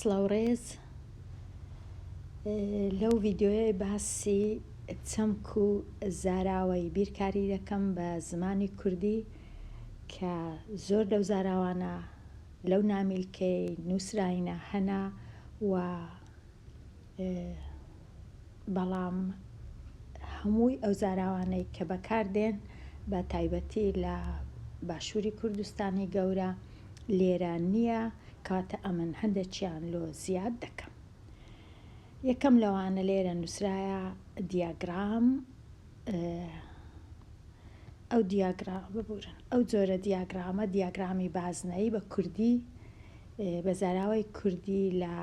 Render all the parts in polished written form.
سڵاوڕێز لەو ڤیددیۆیە باسی چەمک و زاراوەی بیرکاری دەکەم بە زمانی کوردی کە زۆر لەو زاراوانە لەو نامیلکەی نووسراینە هەنا و بەڵام هەمووی ئەو زاراوانەی کە بەکاردێن بە تایبەتی لە باشووری کوردستانی گەورە لێرە نییە، کاتە ئەمن هەندێکیان لۆ زیاد دەکەم. یەکەم لەوانە لێرە نووسرایە دیاگرام، ئەو دیاگرام ببورن ئەو جۆرە دیاگرامە دیاگرامی بازنەی بە کوردی بە زاراوەی کوردی لە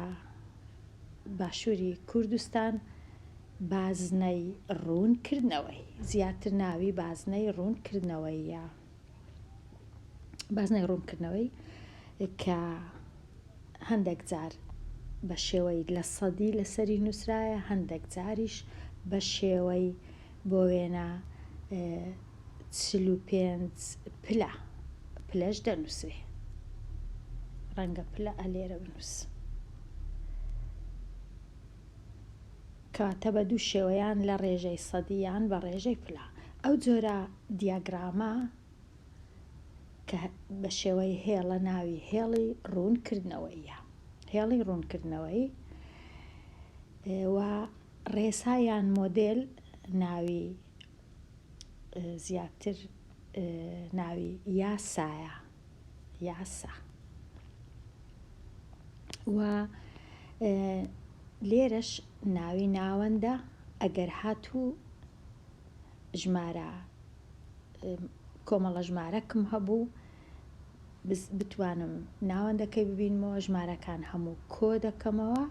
باشووری کوردستان بازنەی ڕوونکردنەوەی، زیاتر ناوی بازنەی ڕوونکردنەوەیە، بازنەی ڕوونکردنەوەی کە هەندێک جار بە شێوەی لە سەدی لەسەری نووسرایە، هەندێک جاریش بە شێوەی بۆ وێنە 45 پلەش دەنووسێ، ڕەنگە پلە ئەلێرە بنووس، کاتە بە دوو شێوەیان لە ڕێژەی سەدییان بە ڕێژەی پلە. ئەو جۆرە دیاگرامە کە بە شێوەی هێڵە ناوی هێڵی ڕوونکردنەوەیە، هێڵی ڕوونکردنەوەی و ڕێسایان مۆدێل ناوی زیاتر ناوی یاسایە، یاسا و لێرەش ناوی ناوەندە ئەگەر هاتوو ژمارە کۆمەڵە ژمارەکم هەبوو بتوانم ناوەندەکەی ببینمەوە، ژمارەکان هەموو کۆ دەکەمەوە،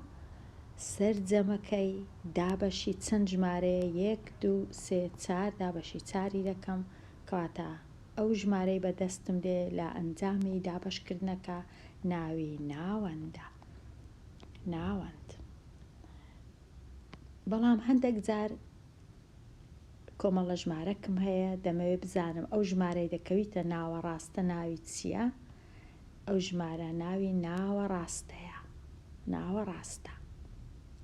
سەرجەمەکەی دابەشی چەند ژمارەیە 1 2 3 4 دابەشی 4 دەکەم، کەواتە ئەو ژمارەی بەدەستم دێ لە ئەنجامی دابەشکردنەکە ناوی ناوەندە، ناوەند. بەڵام هەندێک جار کۆمەڵە ژمارەکم هەیە، دەمەوێت بزانم ئەو ژمارەی دەکەویتە ناوە ڕاستە ناوی چییە، ئەو ژمارە ناوی ناوە ڕاستەیە، ناوە ڕاستە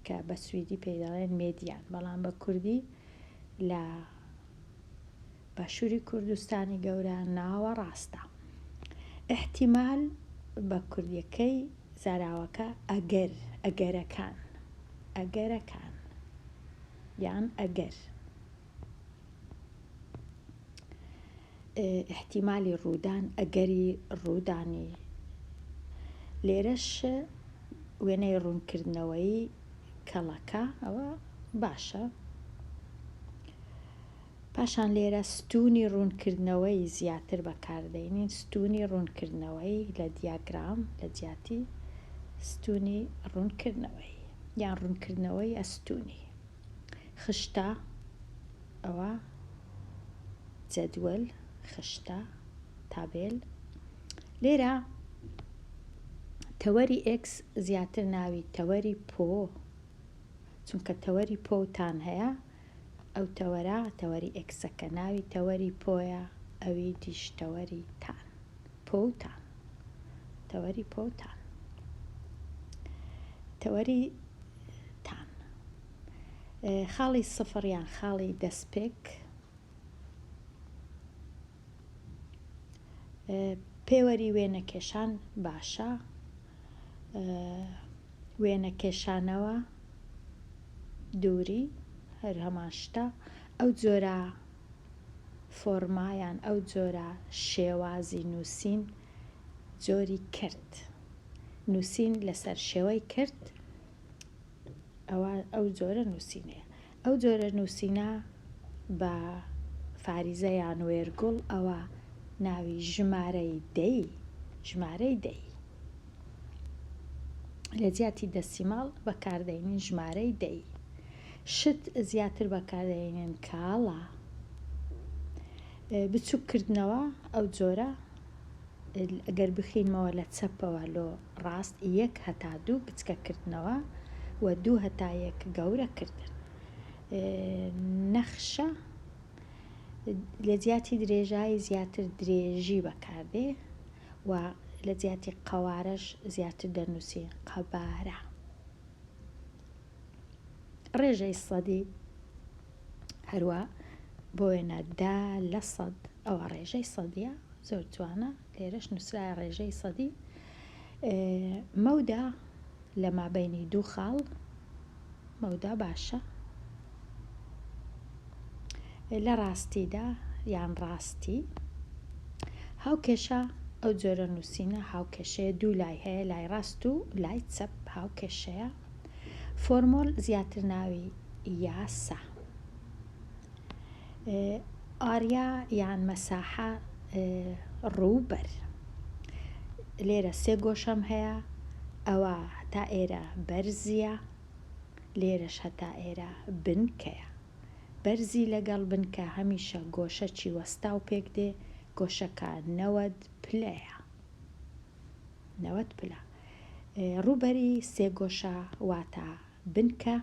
کە بە سویدی پێی دەڵێن مێدیان، بەڵام بە کوردی لە باشووری کوردستانی گەورە ناوە ڕاستە. ئیحتیمال بە کوردیەکەی زاراوەکە ئەگەر، ئەگەرەکان، ئەگەرەکان یان ئەگەر، ئیحتیمالی ڕوودان، ئەگەری ڕوودانی. لێرەش وێنەی ڕوونکردنەوەی کەڵەکە ئەوە باشە. پاشان لێرە ستوونی ڕوونکردنەوەی زیاتر بەکاردێنین، ستوونی ڕوونکردنەوەی لە دیاگرام لە جیاتی ستوونی ڕوونکردنەوەی یان ڕوونکردنەوەی ئەستوونی. خشتە ئەوە جەدوەل، خشتە تابێل. لێرە تەوەری ئێکس زیاتر ناوی تەوەری پۆ، چونکە تەوەری پۆتان هەیە، ئەو تەوەرە تەوەری ئێکسەکە ناوی تەوەری پۆیە، ئەوی دیش تەوەری تان، پۆتان، تەوەری پۆتان، تەوەری تان. خاڵی سفر یان خاڵی دەستپێک، پێوەری وێنە کێشان باشە، وێنە کێشانەوە دووری هەر هەمان شتە. ئەو جۆرە فۆرمایان، ئەو جۆرە شێوازی نووسین، جۆری کرد، نووسین لەسەر شێوەی کرد، ئەوە ئەو جۆرە نووسینەیە. ئەو جۆرە نووسینە بە فاریزە یان وێرگوڵ ئەوە ناوی ژمارەی دەی، ژمارەی دەی. لە جیاتی دەسیماڵ بەکاردێنین ژمارەی دەی. شت زیاتر بەکاردێنین کاڵە. بچووکردنەوە ئەو جۆرە ئەگەر بخینمەوە لە چەپەوە لۆ ڕاست 1 هەتا 2 بچکەکردنەوە و 2 هەتا 1 گەورەکردن. نەخشە لە جیاتی درێژایی زیاتر درێژی بەکاردێ و لە جیاتی قەوارەش زیاتر دەنووسی قەبارە. ڕێژەی سەدی هەروە بۆ وێنە دا لە سەد ئەوە ڕێژەی سەدیە زۆر جوانە. لێرەش نووسرایە ڕێژەی سەدی. مەودا لە مابەینی دوو خاڵ، مەودا باشە. لە ڕاستیدا یان ڕاستی. هاوکێشە ئەو جۆرە نووسینە هاوکێشەیە دوو لای هەیە، لای ڕاست و لای چەپ هاوکێشەیە. فۆرمۆل زیاتر ناوی یاسە. ئاریا یان مەساحە ڕووبەر. لێرە سێ گۆشەم هەیە، ئەوە هەتا ئێرە بەرزیە، لێرەش هەتا ئێرە بنکەیە. بەرزی لەگەڵ بنکە هەمیشە گۆشە چی وەستا و پێک دێ، گۆشەکە 90 پلەیە. 90 پلە. ڕووبەری سێ گۆشە واتە بنکە.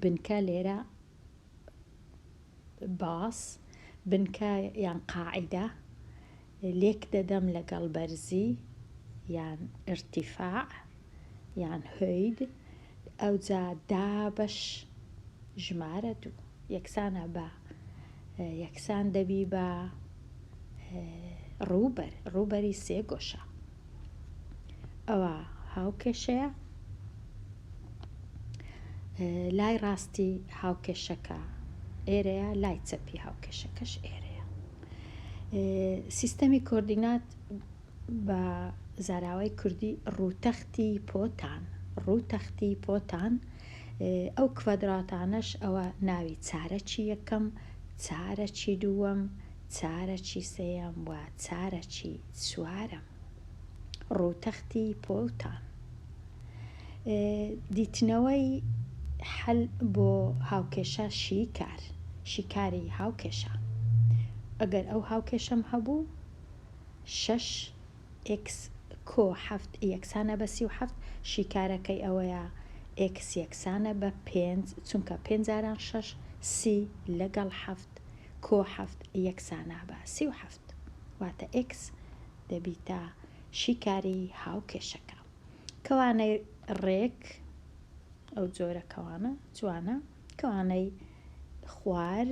بنکە لێرە باس، بنکە یان قاعیدە لێک دەدەم لەگەڵ بەرزی یان ئرتیفاع یان هۆید. ئەوجا دابەش ژمارە دوو یەکسانە بە یەکسان دەبی بە ڕووبەر، ڕووبەری سێ گۆشە. ئەوە هاوکێشەیە. لای ڕاستی هاوکێشەکە ئێرەیە، لای چەپی هاوکێشەکەش ئێرەیە. سیستەمی کۆردینات بە زاراوەی کوردی ڕووتەختی پۆتان. ڕووتەختی پۆتان. ئەو کوادراتانەش ئەوە ناوی چارەکی یەکەم، چارەکی دووەم، چارەکی سێیەم و چارەکی چوارەم. ڕووتەختی پۆتان. دیتنەوەی حەل بۆ هاوکێشە شیکار، شیکاری هاوکێشە. ئەگەر ئەو هاوکێشەم هەبوو 6 x کۆ 7 یەکسانە بە 37، شیکارەکەی ئەوەیە x یەکسانە بە 5 چونکە 5 جاران 6 سی لەگەڵ 7 کۆ 7 یەکسانە بە 37 واتە x دەبیتە شیکاری هاوکێشەکە. کەوانەی ڕێک ئەو جۆرە کەوانە جوانە. کەوانەی خوار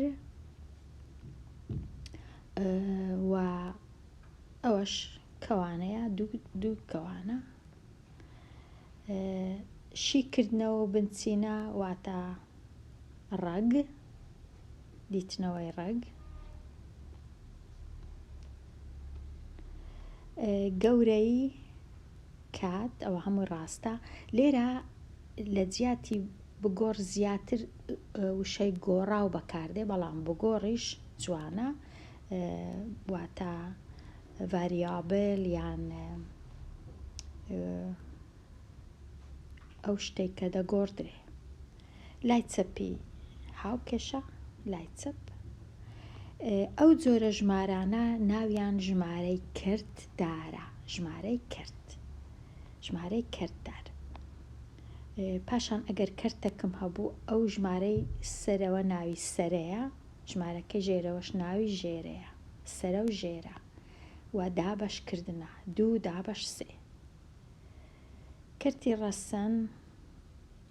و ئەوەش کەوانەیە دوو کەوانە. شیکردنەوە بنچینە واتە ڕەگ، دیتنەوەی ڕەگ. گەورەی کات ئەوە هەمووی ڕاستە. لێرە لە جیاتی بگۆڕ زیاتر وشەی گۆڕاو بەکاردێ، بەڵام بگۆڕیش جوانە واتە ڤاریابل یان ئەو شتێک کە دەگۆڕدرێ. لای چەپی هاوکێشە، لای چەپ. ئەو جۆرە ژمارانە ناویان ژمارەی کرددارە، ژمارەی کرد، ژمارەی کرددار. پاشان ئەگەر کەرتێکم هەبوو ئەو ژمارەی سەرەوە ناوی سەرەیە، ژمارەکەی ژێرەوەش ناوی ژێرەیە، سەرە و ژێرە و دابەشکردنە 2 دابەش 3. کەرتی ڕەسەن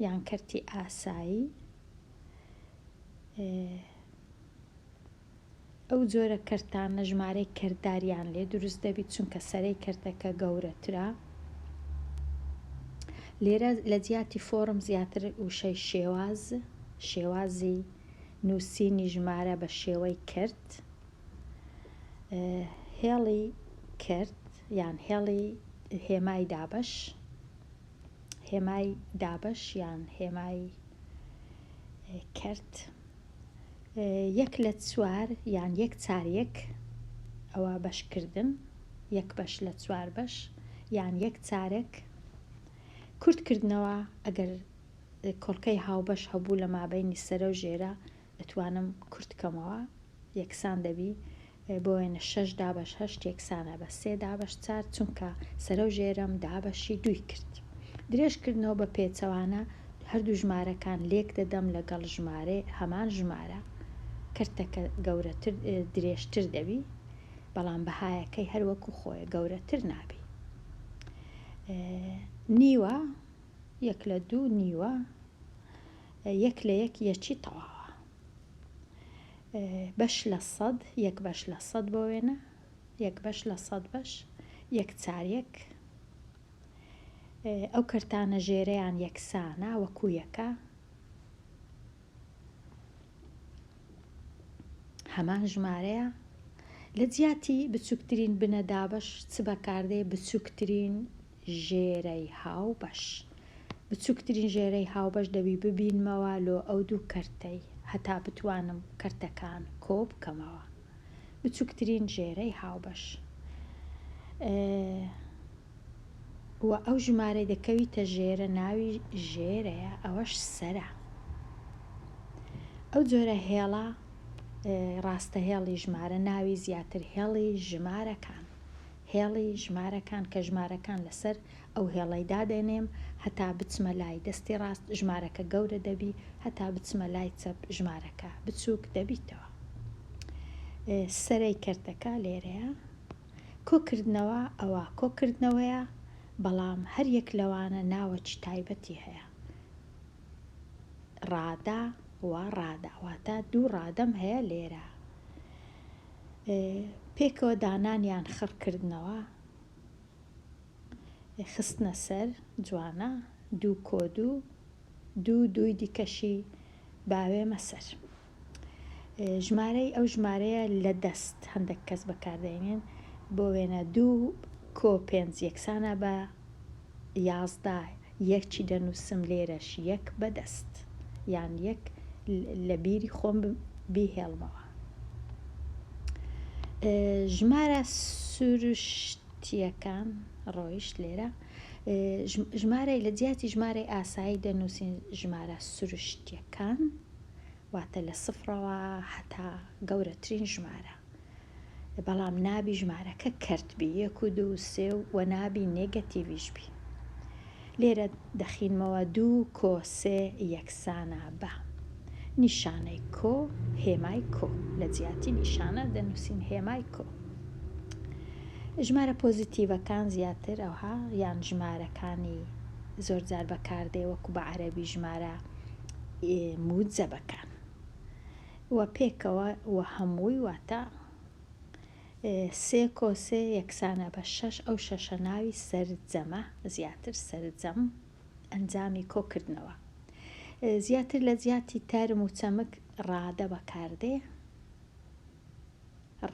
یان کەرتی ئاسایی ئەو جۆرە کەرتانە ژمارەی کەردداریان لێ دروست دەبیت چونکە سەرەی کەرتەکە گەورەترە. لێرە لە جیاتی فۆرم زیاتر وشەی شێوازی نووسینی ژمارە بە شێوەی کرد. هێڵی کرد یان هێڵی هێمای دابەش، هێمای دابەش یان هێمای کرد. 1/4 یان 1/4 ئەوە بەشکردن، 1 بەش لە 4 بەش یان 1/4. کورتکردنەوە ئەگەر کۆڵکەی هاوبەش هەبوو لە مابەینی سەرە و ژێرە دەتوانم کورتکەمەوە، یەکسان دەبی بۆ وێنە 6 دابەش 8 یەکسانە بە 3 دابەش 4 چونکە سەرە و ژێرەم دابەشی 2 کرد. درێژکردنەوە بە پێچەوانە هەردوو ژمارەکان لێک دەدەم لەگەڵ ژمارە هەمان ژمارە، کەرتەکە گەورەتر درێژتر دەبی، بەڵام بەهایەکەی هەروەکو خۆیە گەورەتر نابی. نیوە 1/2 نیوە 1/1 یەکی تەواوە. بەش لە 100 1 بەش لە 100 بۆ وێنە 1 بەش لە 100 بەش 1/4. ئەو کەرتانە ژێرەیان یەکسانە وەکو یەکە، هەمان ژمارەیە. لە جیاتی بچووکترین بنە دابەش چ بەکاردێ؟ بچووکترین ژێرەی هاوبەش. بچووکترین ژێرەی هاوبەش دەبی ببینمەوە لۆ ئەو دوو کەرتەی هەتا بتوانم کەرتەکان کۆ بکەمەوە. بچووکترین ژێرەی هاوبەش و ئەو ژمارەی دەکەویتە ژێرە ناوی ژێرەیە، ئەوەش سەرە. ئەو جۆرە هێڵە ڕاستە هێڵی ژمارە ناوی زیاتر هێڵی ژمارەکان. هێڵی ژمارەکان کە ژمارەکان لەسەر ئەو هێڵەی دادێنێم هەتا بچمە لای دەستی ڕاست ژمارەکە گەورە دەبی، هەتا بچمە لای چەپ ژمارەکە بچووک دەبیتەوە. سەرەی کەرتەکە لێرەیە. کۆکردنەوە ئەوە کۆکردنەوەیە، بەڵام هەر یەک لەوانە ناوەکی تایبەتی هەیە. ڕادا و ڕادا واتە دوو ڕادەم هەیە لێرە. پێکەوە دانانیان خڕکردنەوە خستنە سەر جوانە، 2 کۆدو 2 دووی دیکەشی باوێمە سەر. ژمارەی ئەو ژمارەیە لە دەست هەندێک کەس بەکاردێنێن بۆ وێنە 2 کۆ 5 یەکسانە بە 11 یەکی دەنووسم لێرەش 1 بەدەست، یان 1 لە بیری خۆم بیهێڵمەوە. ژمارە سروشتیەکان ڕۆیشت لێرە. ژمارەی لە جیاتی ژمارەی ئاسایی دەنووسین ژمارە سروشتیەکان، واتە لە 0ەوە هەتا گەورەترین ژمارە، بەڵام نابی ژمارەکە کەرتبی 1 و 2 و 3 و نابی نێگەتیڤیش بی. لێرە دەخینمەوە 2 کۆ 3 یەکسانە بە نیشانەی کۆ هێمای کۆ، لە جیاتی نیشانە دەنووسین هێمای کۆ. ژمارە پۆزیتیڤەکان زیاتر ئەوها یان ژمارەکانی زۆر جار بەکاردێ وەکو بە عەرەبی ژمارە موجەبەکان و پێکەوە و هەمووی واتە 3 کۆ 3 یەکسانە بە 6. ئەو شەشە ناوی سەرجەمە، زیاتر سەرجەم ئەنجامی کۆکردنەوە. زیاتر لە جیاتی تەرم و چەمک ڕادە بەکاردێ،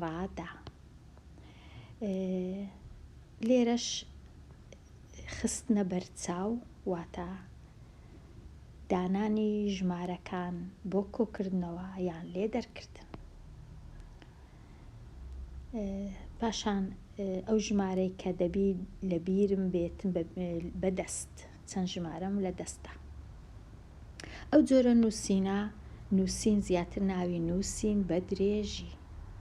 ڕادا. لێرەش خستنە بەرچاو واتە دانانی ژمارەکان بۆ کۆکردنەوە یان لێدەرکردن. پاشان ئەو ژمارەی کە دەبی لە بیرم بێتم بەدەست، چەند ژمارەم لە دەستە. ئەو جۆرە نووسینە نووسین زیاتر ناوی نووسین بە درێژی.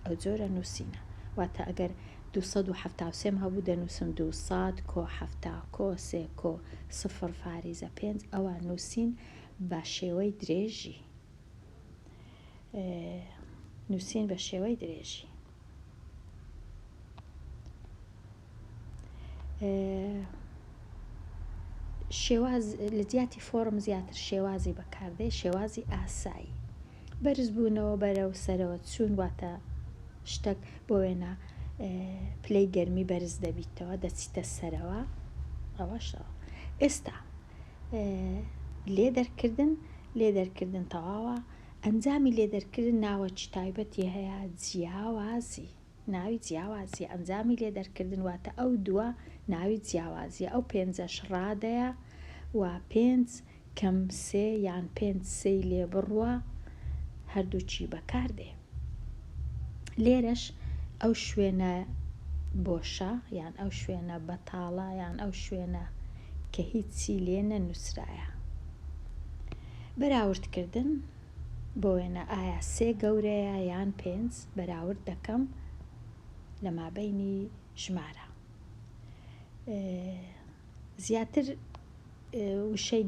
ئەو جۆرە نووسینە واتە ئەگەر 273 هەبوو دەنووسم 200 کۆ 7 کۆ 3 کۆ 0 فاریزە 5. ئەوە نووسین بە شێوەی درێژی، نووسین بە شێوەی درێژی. شێواز لە جیاتی فۆرم زیاتر شێوازی بەکاردێ، شێوازی ئاسایی. بەرز بوونەوە بەرەو سەرەوە چوون واتە شتێک بۆ وێنە پلەی گەرمی بەرز دەبیتەوە دەچیتە سەرەوە، ئەوەشەوە. ئێستا لێدەرکردن تەواوە. ئەنجامی لێدەرکردن ناوەکی تایبەتی هەیە، جیاوازی. ناوی جیاوازیە ئەنجامی لێدەرکردن واتە ئەو دووە ناوی جیاوازیە. ئەو 5ەش ڕادەیە و 5 کەم 3 یان 5 3 لێ بڕوە هەردووچی بەکاردێ. لێرەش ئەو شوێنە بۆشە یان ئەو شوێنە بەتاڵە یان ئەو شوێنە کە هیچی لێ نەنووسرایە. بەراوردکردن بۆ وێنە ئایا 3 گەورەیە یان 5 بەراورد دەکەم لە مابەینی ژمارە. زیاتر وشەی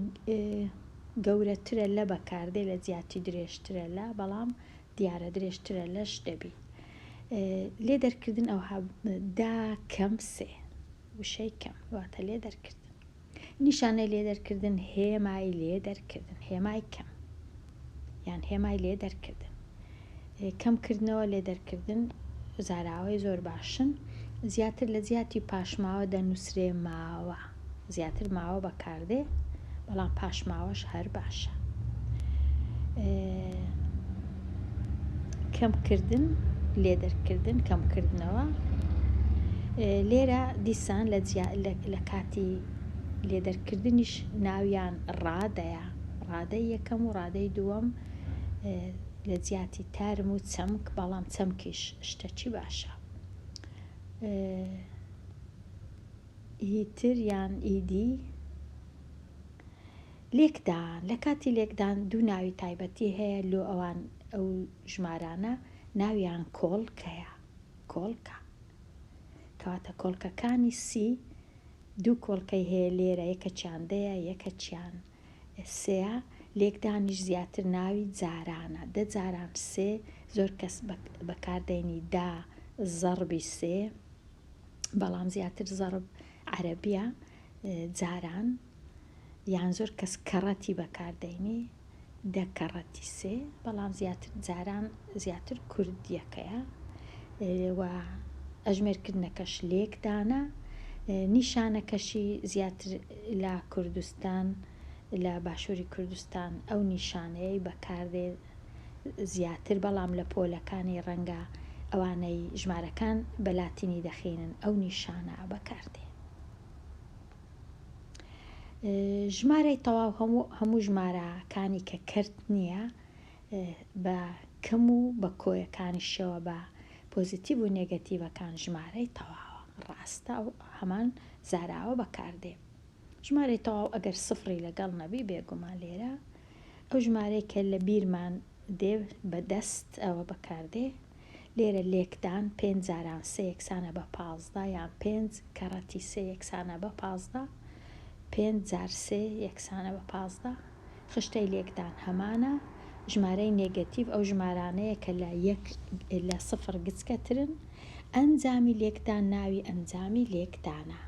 گەورەترە لە بەکاردێ لە جیاتی درێژترە لە، بەڵام دیارە درێژترە لەش دەبی. لێ دەرکردن ئەو دا کەم سێ وشەی کەم واتە لێ دەرکردن. نیشانەی لێ دەرکردن هێمای لێ دەرکردن، هێمای کەم یان هێمای لێ دەرکردن. کەمکردنەوە لێ دەرکردن زاراوەی زۆر باشن. زیاتر لە زیاتی پاشماوە دەنووسرێ ماوە، زیاتر ماوە بەکاردێ بەڵام پاشماوەش هەر باشە. کەمکردن لێ دەرکردن کەمکردنەوە. لێرە دیسان لە کاتی لێدەرکردنیش ناویان ڕادەیە، ڕادەی یەکەم و ڕادەی دووەم لە جیاتی تارم و چەمک، بەڵام چەمکیش شتەکی باشە. ئیتر یان ئیدی لێکدان، لە کاتی لێکدان دوو ناوی تایبەتی هەیە لۆ ئەوان ئەو ژمارانە ناویان کۆڵکەیە، کۆڵکە کەواتە کۆڵکەکانی سی دوو کۆڵکەی هەیە لێرە، یەکەچیان دەیە یەکەچیان سێە. لێکدانیش زیاتر ناوی جارانە، دە جاران سێ، زۆر کەس بەکاردێنی دا زەڕبی سێ، بەڵام زیاتر زەڕب عەرەبیە جاران، یان زۆر کەس کەڕەتی بەکاردێنی دە کەڕەتی سێ، بەڵام زیاتر جاران زیاتر کوردیەکەیە. و ئەژمێرکردنەکەش لێکدانە. نیشانەکەشی زیاتر لە کوردستان، لە باشووری کوردستان ئەو نیشانەیەی بەکاردێ زیاتر، بەڵام لە پۆلەکانی ڕەنگە ئەوانەی ژمارەکان بە لاتینی دەخێنن ئەو نیشانە بەکاردێ. ژمارەی تەواو هەموو ژمارەکانی کە کەرت نییە بە کەم و بە کۆیەکانیشەوە بە پۆزیتیڤ و نێگەتیڤەکان ژمارەی تەواوە، ڕاستە ئەو هەمان زاراوە بەکاردێ. ژمارەی تەواو ئەگەر سفری لەگەڵ نەبی بێگومان لێرە ئەو ژمارەی کە لە بیرمان دێ بەدەست ئەوە بەکاردێ. لێرە لێکدان 5 جاران 3 یەکسانە بە 15 یان 5 کەڕەتی 3 یەکسانە بە 15، 5 جار 3 یەکسانە بە 15. خشتەی لێکدان هەمانە. ژمارەی نێگەتیڤ ئەو ژمارانەیە کە لە سفر گچکەترن. ئەنجامی لێکدان ناوی ئەنجامی لێکدانە،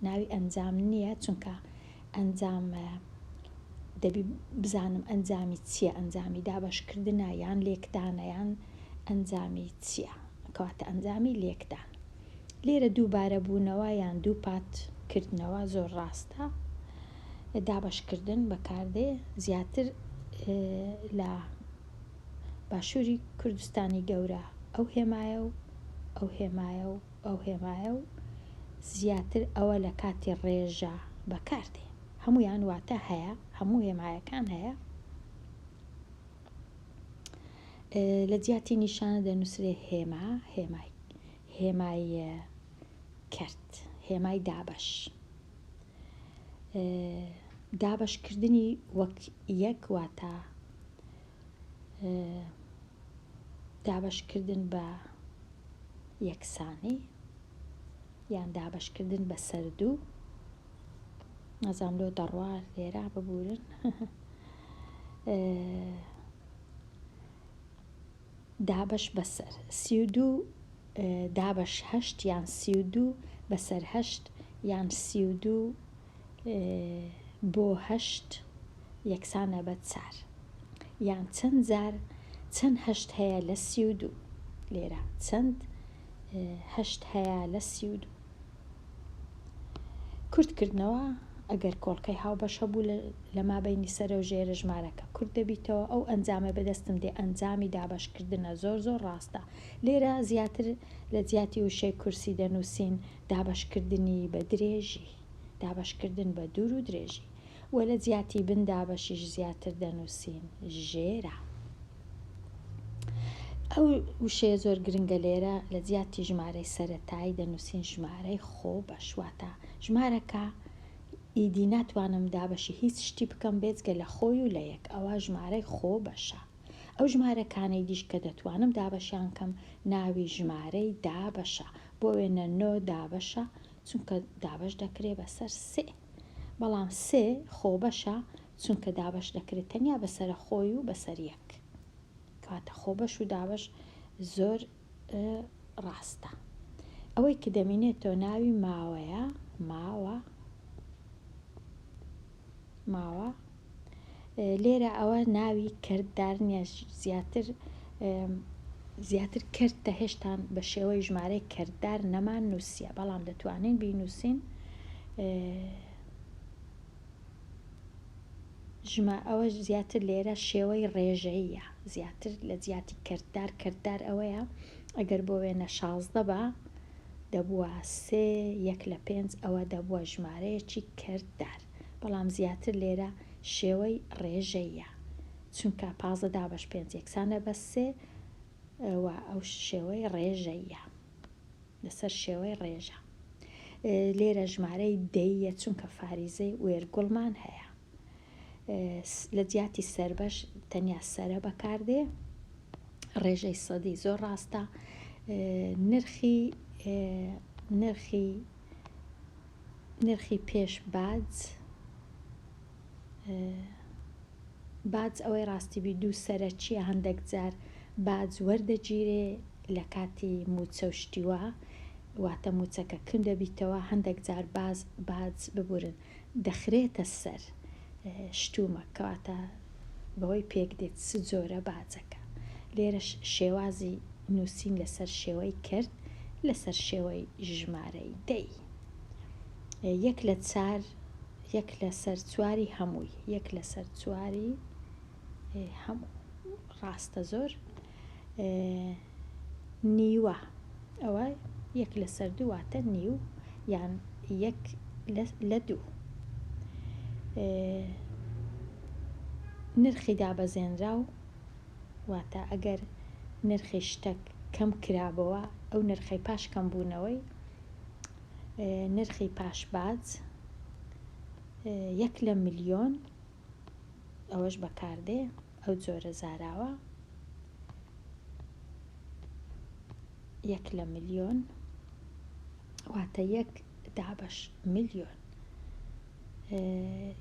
ناوی ئەنجام نییە، چونکە ئەنجام دەبی بزانم ئەنجامی چییە، ئەنجامی دابەشکردنە یان لێکدانە یان ئەنجامی چییە، کەواتە ئەنجامی لێکدان. لێرە دووبارە بوونەوە یان دوو پاتکردنەوە زۆر ڕاستە. دابەشکردن بەکاردێ زیاتر لە باشووری کوردستانی گەورە ئەو هێمایە و ئەو هێمایە و ئەو هێمایە و زیاتر ئەوە لە کاتی ڕێژە بەکاردێ. هەمویان واتە هەیە، هەموو هێمایەکان هەیە. لە جیاتی نیشانە دەنووسرێ هێما، هێمای کەرت، هێمای دابەش. دابەشکردنی وەک یەک واتە دابەشکردن بە یەکسانی یان دابەشکردن بە سەردوو. نەزانم لۆ دەڕوار لێرە ببورن. دابەش بەسەر 32 دابەش 8 یان 32 بەسەر 8 یان 32 بۆ 8 یەکسانە بە 4 یان چەند جار چەند 8 هەیە لە 32. لێرە چەند 8 هەیە لە 32. کورتکردنەوە ئەگەر کۆڵکەی هاوبەش هەبوو لە مابەینی سەرە و ژێرە ژمارەکە کورت دەبیتەوە، ئەو ئەنجامە بەدەستم دێ ئەنجامی دابەشکردنە زۆر زۆر ڕاستە. لێرە زیاتر لە جیاتی وشەی کورسی دەنووسین دابەشکردنی بە درێژی، دابەشکردن بە دوور و درێژی، و لە جیاتی بن دابەشیش زیاتر دەنووسین ژێرە. ئەو وشەیە زۆر گرنگە لێرە لە جیاتی ژمارەی سەرەتایی دەنووسین ژمارەی خۆبەش، واتە ژمارەکە ئیدی ناتوانم دابەشی هیچ شتی بکەم بێجگە لە خۆی و لە یەک، ئەوە ژمارەی خۆبەشە. ئەو ژمارەکانەی دیش کە دەتوانم دابەشیان کەم ناوی ژمارەی دابەشە. بۆ وێنە 9 دابەشە چونکە دابەش دەکرێت بەسەر 3، بەڵام 3 خۆبەشە چونکە دابەش دەکرێت تەنیا بەسەر خۆی و بەسەر یەک. کاتە خۆبەش و دابەش زۆر ڕاستە. ئەوەی کە دەمێنێتەوە ناوی ماوەیە، ماوە. لێرە ئەوە ناوی کرددار نیە، زیاتر کردتە هێشتان بە شێوەی ژمارەی کرددار نەمان نووسیە، بەڵام دەتوانین بینووسین ئەوە زیاتر لێرە شێوەی ڕێژەیە، زیاتر لە زیاتی کرددار ئەوەیە ئەگەر بۆ وێنە 16 بە دەبووە 3/5 ئەوە دەبووە ژمارەیەکی کرددار، بەڵام زیاتر لێرە شێوەی ڕێژەیە، چونکە 15/5 یەکسانە بە 3 ئەو شێوەی ڕێژەیە، لەسەر شێوەی ڕێژە. لێرە ژمارەی دەیە چونکە فاریزەی وێرگوڵمان هەیە. لە جیاتی سەربەش تەنیا سەرە بەکاردێ. ڕێژەی سەدی زۆر ڕاستە. نرخی پێش باج ئەوەی ڕاستیبی دوو سەرە چییە؟ هەندێک جار باج وەردەگیرێ لە کاتی موچە و شتیوە، واتە موچەکە کم دەبیتەوە، هەندێک جار باج ببورن دەخرێتە سەر شتومە، کەواتە بەوەی پێک دێت چ جۆرە باجەکە. لێرە شێوازی نووسین لەسەر شێوەی کرد، لەسەر شێوەی ژمارەی دەی. 1/4 هەمووی، 1/4 هەموو ڕاستە زۆر. نیوە ئەوە 1/2 واتە نیو، یان 1/2. نرخی دابەزێنراو واتە ئەگەر نرخی شتێک کەم کرابەوە، ئەو نرخی پاش کەمبوونەوەی نرخی پاش باج 1/1,000,000 ئەوەش بەکاردێ، ئەو جۆرە زاراوە 1/1,000,000 واتە 1/1,000,000.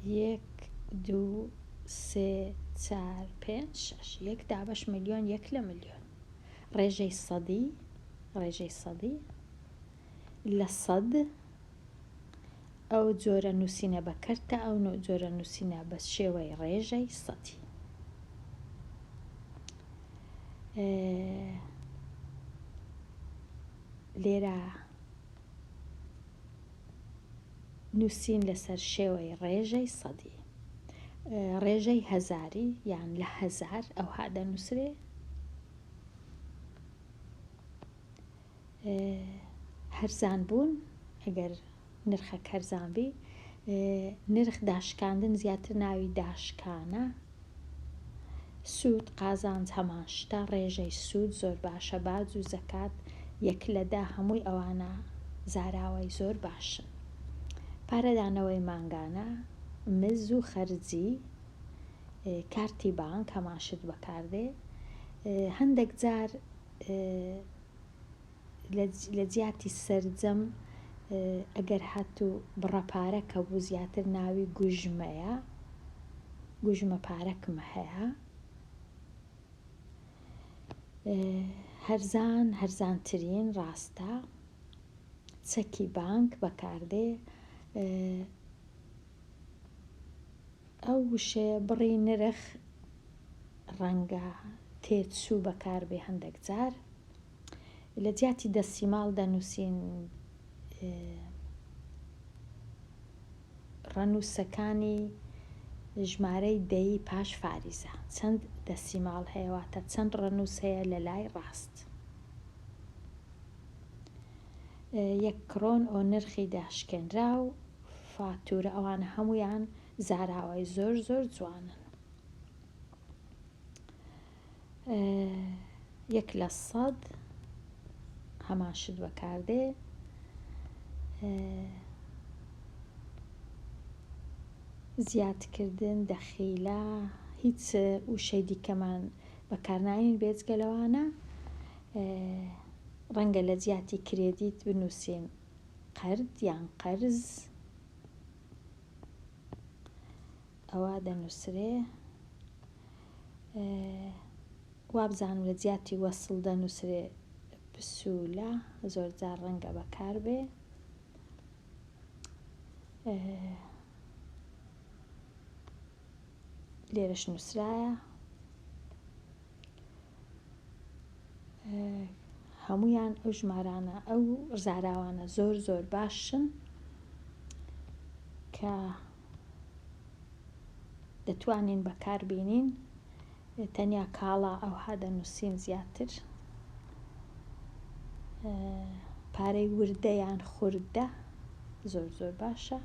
1 2 3 4 5 6 1/1,000,000 1/1,000,000. ڕێژەی سەدی لە سەد ئەو جۆرە نووسینە بەکردتە، ئەو جۆرە نووسینە بە شێوەی ڕێژەی سەدی. لێرە نووسین لەسەر شێوەی ڕێژەی سەدی. ڕێژەی هەزاری یان لە 1000 ئەو دەنووسرێ. هەرزان بوون، ئەگەر نرخەک هەرزان بی، نرخ داشکاندن زیاتر ناوی داشکانە. سوود قازانج هەمان شتە، ڕێژەی سوود زۆر باشە. باج و زەکات 1/10 هەمووی ئەوانە زاراوەی زۆر باشن. پارەدانەوەی مانگانە، مز و خەرجی، کارتی بانک هەمان شت بەکاردێ. هەندێک جار لە جیاتی سەرجەم ئەگەر هاتوو بڕەپارە کە بوو زیاتر ناوی گوژمەیە، گوژمە پارەکمە هەیە. هەرزانترین ڕاستە. چەکی بانک بەکاردێ. ئەو وشەیە بڕی نرخ ڕەنگە تێچوو بەکاربێ هەندێک جار. لە جیاتی دەسیماڵ دەنووسین ڕەنووسەکانی ژمارەی دەی پاش فاریزە، چەند دەسیماڵ هەیەواتە چەند ڕەنووس هەیە لە لای ڕاست. 1 کڕۆن ئەو نرخی داشکێنراو، فاتورە، ئەوانە هەمویان زاراوەی زۆر زۆر جوانن. 1/100 هەمان شت بەکاردێ. زیادکردن، دەخیلە، هیچ وشەی دیکەمان بەکارناین بێجگەلەوانە. ڕەنگە لە جیاتی کرێدیت بنووسین قەرد یان قەرز، ئەوە دەنووسرێ. وابزانم لە جیاتی وەسڵ دەنووسرێ پسوولە زۆر جار ڕەنگە بەکار بێ. لێرەش نووسرایە هەمویان ئەو ژمارانە ئەو زاراوانە زۆر زۆر باشن کە دەتوانین بەکاربێنین. تەنیا کاڵا ئەوها دەنووسین زیاتر. پارەی وردە یان خوردە زۆر زۆر باشە.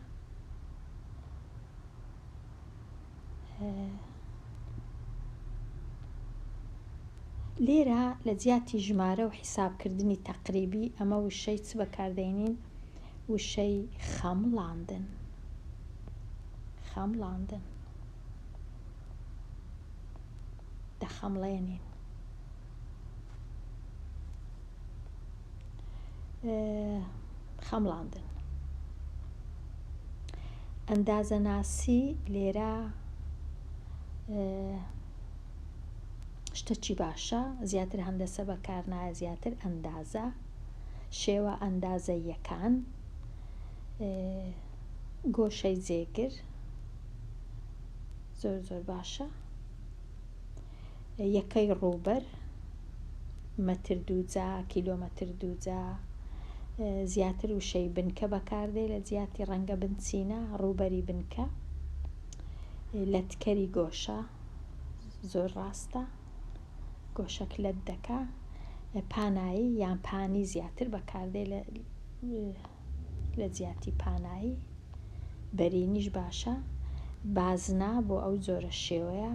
لێرە لە جیاتی ژمارە و حیسابکردنی تەقریبی ئەمە وشەی چ بەکاردێنین؟ وشەی خەمڵاندن. خەمڵاندن دەخەمڵێنین. خەمڵاندن. ئەندازەناسی لێرە شتێکی باشە، زیاتر هەندەسە بەکار نایە، زیاتر ئەندازە، شێوە ئەندازەییەکان، گۆشەی جێگر زۆر زۆر باشە، یەکەی ڕووبەر، مەتر دووجا، کیلۆمەتر دووجا، زیاتر وشەی بنکە بەکاردێ لە جیاتی ڕەنگە بنچینە، ڕووبەری بنکە، لەتکەری گۆشە زۆر ڕاستە، گۆشەک لەت دەکا، پانایی یان پانی زیاتر بەکاردێ لە جیاتی پانایی، بەرینیش باشە، بازنە بۆ ئەو جۆرە شێوەیە.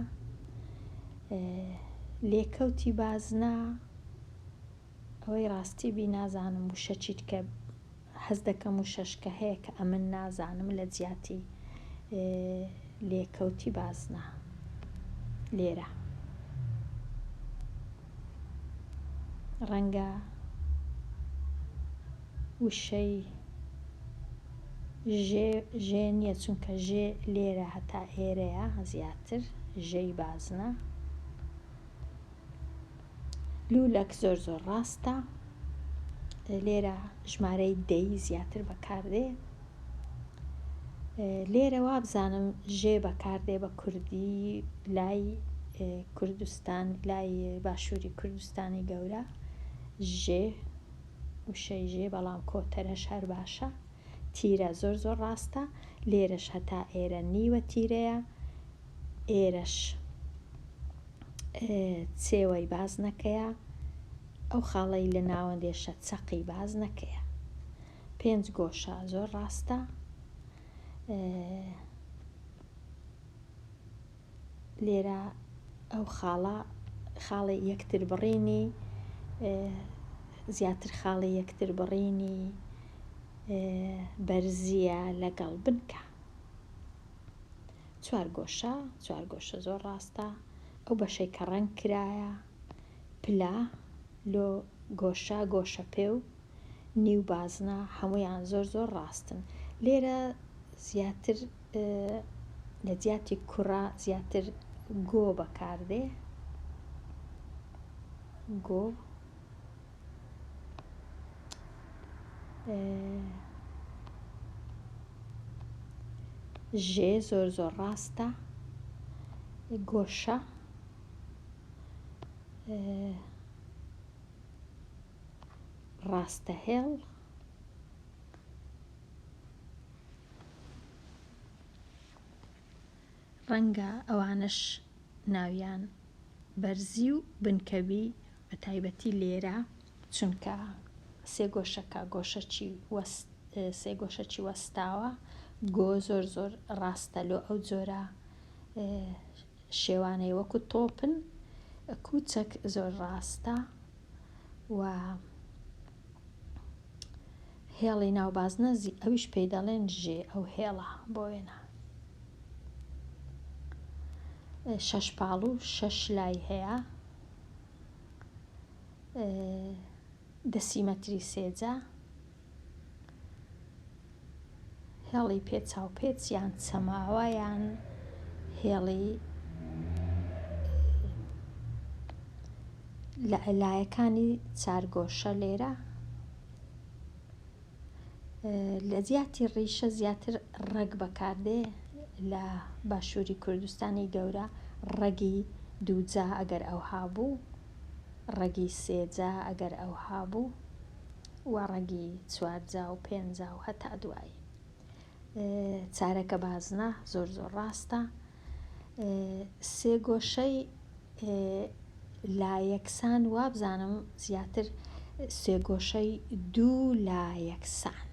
لێکەوتی بازنە ئەوەی ڕاستیبی نازانم وشە چیت کە حەز دەکەم وشەش کە هەیە کە ئەمن نازانم لە جیاتی لێکەوتی بازنە لێرە. ڕەنگە وشەی ژێ نییە چونکە ژێ لێرە هەتا ئێرەیە زیاتر ژێی بازنە. لولەک زۆر زۆر ڕاستە، لێرە ژمارەی دەی زیاتر بەکاردێ. لێرە وابزانم ژێ بەکاردێ بە کوردی لای کوردستان، لای باشووری کوردستانی گەورە، ژێ وشەی ژێ، بەڵام کۆتەرەش هەر باشە. تیرە زۆر زۆر ڕاستە، لێرەش هەتا ئێرە نیوە تیرەیە، ئێرەش چێوەی بازنەکەیە، ئەو خاڵەی لە ناوەندێشە چەقی بازنەکەیە. 5 گۆشە زۆر ڕاستە، لێرە ئەو خاڵی یەکتر بڕینی، زیاتر خاڵی یەکتر بڕینی بەرزیە لەگەڵ بنکە. 4 گۆشە زۆر ڕاستە، ئەو بەشەی کە ڕەنگ کرایە، پلە، لۆ گۆشە، گۆشە پێو، نیو بازنە، هەمویان زۆر زۆر ڕاستن. لێرە زیاتر لە جیاتی کوڕە زیاتر گۆ بەکاردێ، گۆ، ژێ زۆر زۆر ڕاستە، گۆشە، ڕاستەهێڵ، ڕەنگە ئەوانش ناویان بەرزی و بنکەبی بە تایبەتی لێرە، چونکە سێ گۆشەکی وەستاوە. گۆ زۆر زۆر ڕاستە لۆ ئەو جۆرە شێوانەی وەکو تۆپن. کوچەک زۆر ڕاستە، و هێڵی ناوبازنە ئەویش پێی دەڵێن ژێ، ئەو هێڵە بۆ وێنە. 6 پاڵ و 6 لای هەیە، دەسیمەتری سێجە، هێڵی پێچاوپێچ یان چەماوە یان هێڵی لایەکانی چارگۆشە لێرە لە زیاتی ڕیشە زیاتر ڕەگ بەکاردێ لە باشووری کوردستانی گەورە ڕەگی دووجا ئەگەر ئەو هابوو، ڕەگی سێجا ئەگەر ئەو هابوو، و ڕەگی چوارجا و پێنجا و هەتا دوایی. چارەکە بازنە زۆر زۆر ڕاستە. سێ گۆشەی لایەکسان وابزانم زیاتر سێ گۆشەی دوو لایەکسان،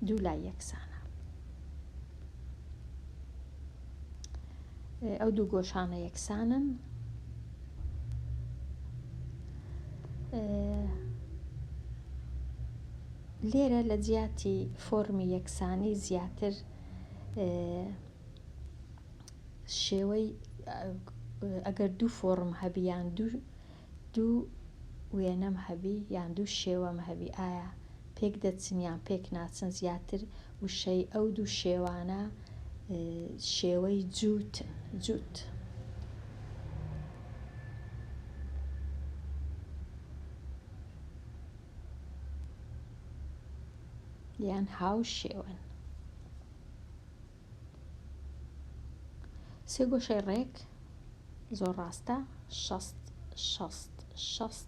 دوو لای یەکسانە. ئەو دوو گۆشانە یەکسانن. لێرە لە جیاتی فۆرمی یەکسانی زیاتر شێوەی ئەگەر دوو فۆرم هەبی یان دوو وێنەم هەبی یان دوو شێوەم هەبی، ئایا پێک دەچن یان پێک ناچن، زیاتر وشەی ئەو دوو شێوانە شێوەی جووت یان هاو شێوەن. سێ گۆشەی ڕێک زۆر ڕاستە، 60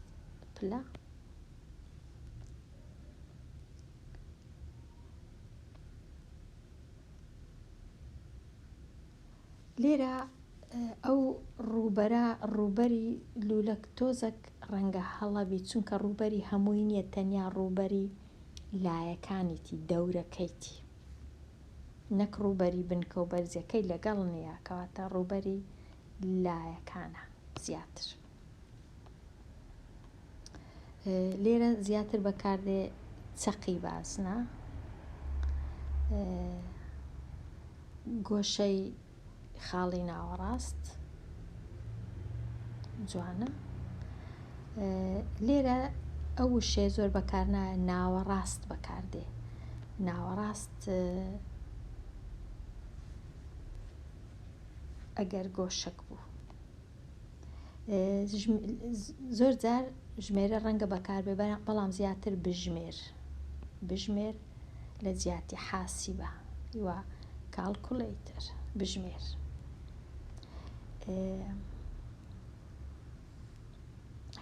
پلە. لێرە ئەو ڕووبەری لولەک تۆزێک ڕەنگە هەڵەبی، چونکە ڕووبەری هەمووی نییە، تەنیا ڕووبەری لایەکانیتی دەورەکەیتی، نەک ڕووبەری بنکە و بەرزەکەی لەگەڵ نییە، کەواتە ڕووبەری لایەکانە زیاتر. لێرە زیاتر بەکاردێ چەقی بازنە، گۆشەی خاڵی ناوەڕاست جوانە. لێرە ئەو وشێ زۆر بەکارنایە، ناوەڕاست بەکاردێ. ناوەڕاست ئەگەر گۆشەک بوو، زۆر جار ژمێرە ڕەنگە بەکاربێ، بەڵام زیاتر بژمێر لە جیاتی حاسیبە وە کالکولیتەر بژمێر.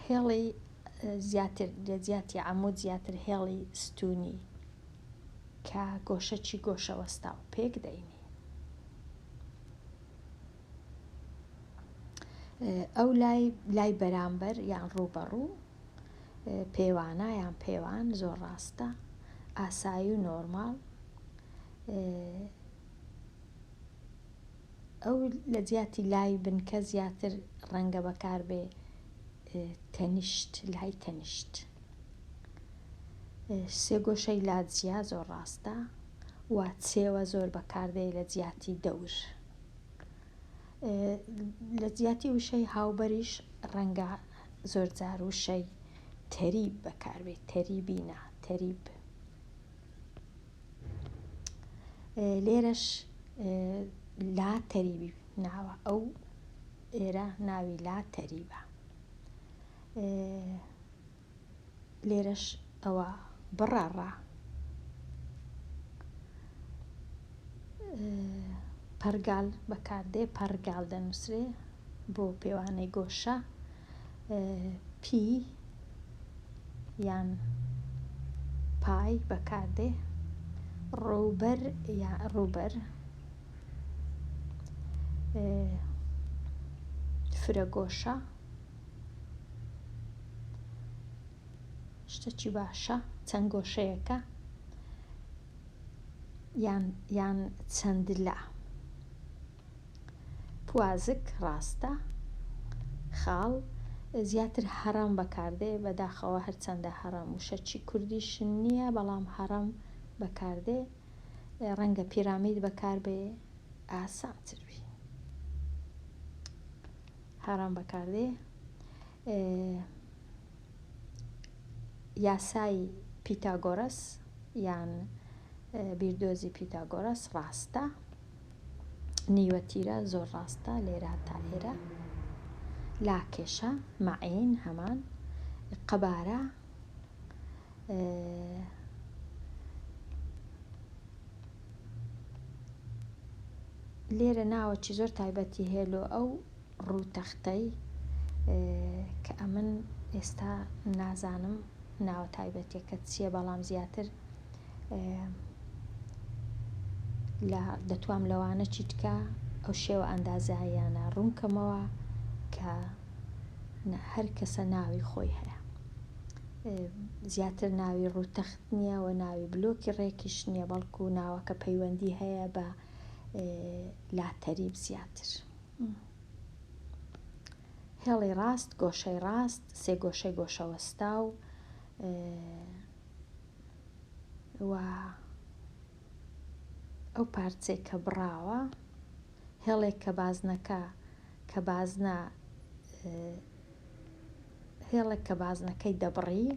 هێڵی زیاتر لە جیاتی عەمود زیاتر هێڵی ستوونی کە گۆشە چی گۆشە وەستا و پێک دەینی. ئەو لای بەرامبەر یان ڕووبەڕوو، پێوانە یان پێوان زۆر ڕاستە، ئاسایی و نۆرماڵ. ئەو لە جیاتی لای بنکە زیاتر ڕەنگە بەکاربێ تەنیشت، لای تەنیشت. سێ گۆشەی لاجیا زۆر ڕاستە، و چێوە زۆر بەکاردێ لە جیاتی دەور. لە جیاتی وشەی هاوبەریش ڕەنگە زۆر جار وشەی تەریب بەکاربێت، تەریبینە، تەریب. لێرەش لا تەریبی ناوە، ئەو ئێرە ناوی لا تەریبە. لێرەش ئەوە بڕەڕە. پەرگال بەکاردێ، پەرگال دەنووسرێ بۆ پێوانەی گۆشە. پی یان پای بەکاردێ. ڕووبەر یان ڕووبەر، فرە گۆشە، شتێکی باشە، چەند گۆشەیەکە یان چەندلە. پوازک ڕاستە. خاڵ زیاتر هەڕەم بەکاردێ، بەداخەوە هەرچەندە هەڕەم وشەکی کوردیش نییە، بەڵام هەڕەم بەکاردێ. ڕەنگە پیرامید بەکاربێ ئاسانتر بی. هەڕەم بەکاردێ. یاسای پیتاگۆرەس یان بیردۆزی پیتاگۆرەس ڕاستە، نیوەتیرە زۆر ڕاستە لێرە تا ئێرە. لاکێشە مەعین هەمان قەبارە لێرە ناوەکی زۆر تایبەتی هێلۆ ئەو ڕووتەختەی کە ئەمن ئێستا نازانم ناوە تایبەتێکە چییە بەڵام زیاتر دەتوام لەوانە چیتکە ئەو شێوە ئەندازاییانە ڕوونکەمەوە کە هەر کەسە ناوی خۆی هەیە زیاتر ناوی ڕووتەخت نییە و ناوی بلۆکی ڕێکیش نییە بەڵکو ناوەکە پەیوەندی هەیە بە لاتەریب زیاتر هێڵی ڕاست گۆشەی ڕاست سێ گۆشەی گۆشەوەستا و ئەو پارچەی کە بڕاوە هێڵێک کە بازنەکە کە بازنە هێڵێک کە بازنەکەی دەبڕی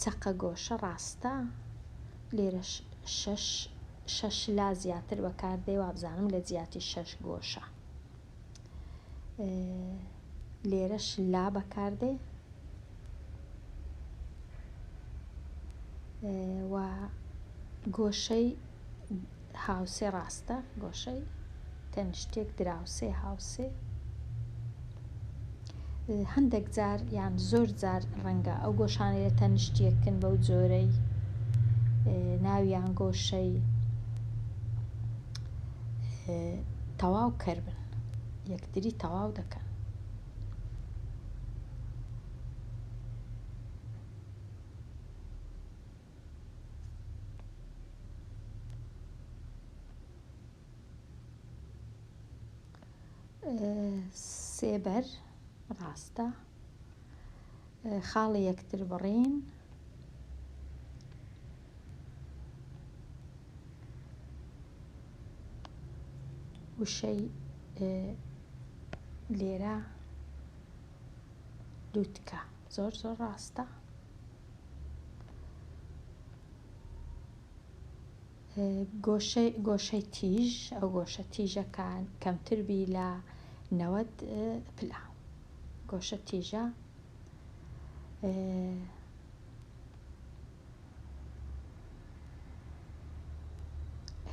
چەقە گۆشە ڕاستە لێرە شەش لا زیاتر بەکاردێ وابزانم لە جیاتی 6 گۆشە لێرەش لا بەکاردێ و گۆشەی هاوسێ ڕاستە گۆشەی تەنیشتێک دراوسێ هاوسێ هەندێک جار یان زۆر جار ڕەنگە ئەو گۆشانەی لە تەنیشتیەکن بەو جۆرەی ناویان گۆشەی تەواو کەربن یەکتری تەواو دەکەن سێبەر ڕاستە خاڵی یەکتر بڕین وشەی لێرە لووتکە زۆر زۆر ڕاستە گۆشەی تیژ ئەو گۆشە تیژەکان کەمتر بی لە 90 پلا گۆشە تیژە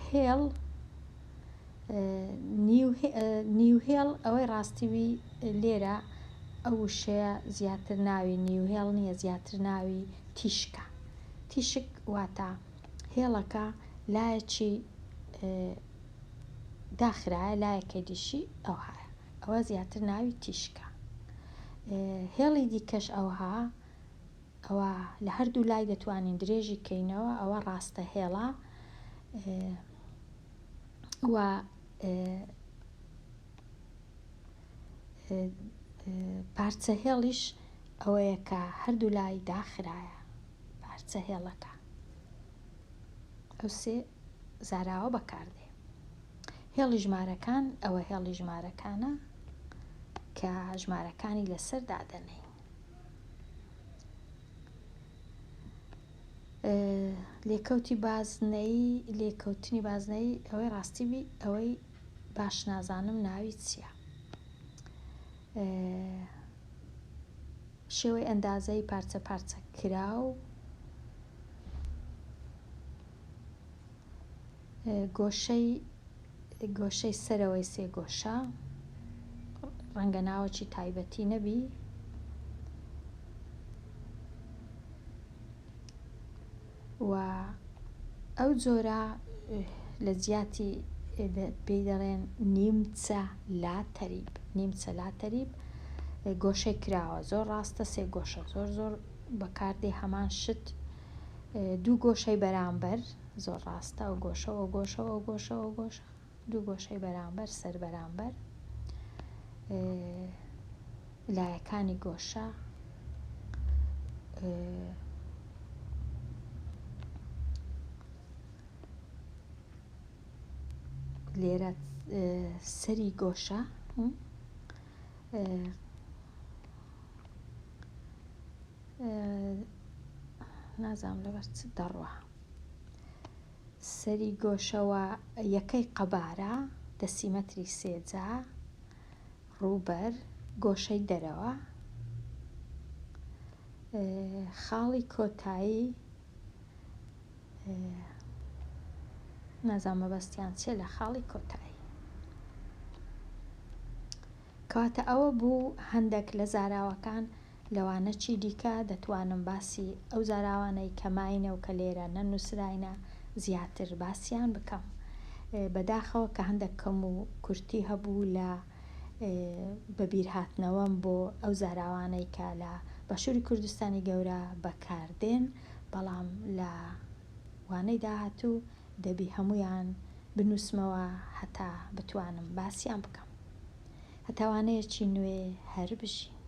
هێڵ نیوهێڵ ئەوەی ڕاستیوی لێرە ئەو وشەیە زیاتر ناوی نیوهێڵ نییە زیاتر ناوی تیشکە تیشک واتە هێڵەکە لایەکی داخرایە لایەکەی دیشی ئەو هەیە ئەوە زیاتر ناوی تیشکە هێڵی دیکەش ئەوها ئەوە لە هەردوو لای دەتوانین درێژی کەینەوە ئەوە ڕاستە هێڵە و پارچە هێڵیش ئەوەیە کە هەردوو لای داخرایە پارچە هێڵەکە ئەو سێ زاراوە بەکاردێ هێڵی ژمارەکان ئەوە هێڵی ژمارەکانە کە ژمارەکانی لەسەر دادەنێ لێکەوتنی بازنەی ئەوەی ڕاستیبی ئەوەی باش نازانم ناوی چییە شێوەی ئەندازەی پارچە پارچە کراو گۆشەی سەرەوەی سێ گۆشە ڕەنگە ناوەکی تایبەتی نەبی و ئەو جۆرە لە جیاتی پێی دەڵێن نیمچە لاتەریب گۆشەی کراوە زۆر ڕاستە سێ گۆشە زۆر زۆر بەکاردێ هەمان شت دوو گۆشەی بەرامبەر زۆر ڕاستە ئەو گۆشە ئەو گۆشە ئەو گۆشە ئەو گۆشە دوو گۆشەی بەرامبەر سەر بەرامبەر لایەکانی گۆشە لێرە سەری گۆشە نازانم لەبەر چ دەڕوە سەری گۆشەوە یەکەی قەبارە دەسیمەتری سێجا ڕووبەر گۆشەی دەرەوە خاڵی کۆتایی نازانم مەبەستیان چێ لە خاڵی کۆتایی. کەواتە ئەوە بوو هەندێک لە زاراوەکان لەوانە چی دیکە دەتوانم باسی ئەو زاراوانەی کە ماینە و کە لێرە نەنووسراینە زیاتر باسییان بکەم. بەداخەوە کە هەندێک کەم و کورتی هەبوو لە بەبیرهاتنەوەم بۆ ئەو زاراوانەی کە لە بەشووری کوردستانی گەورە بەکاردێن، بەڵام لە وانەی داهاتوو دەبی هەمویان بنووسمەوە هەتا بتوانم باسییان بکەم. هەتاوانەیەکی نوێ هەر بژین.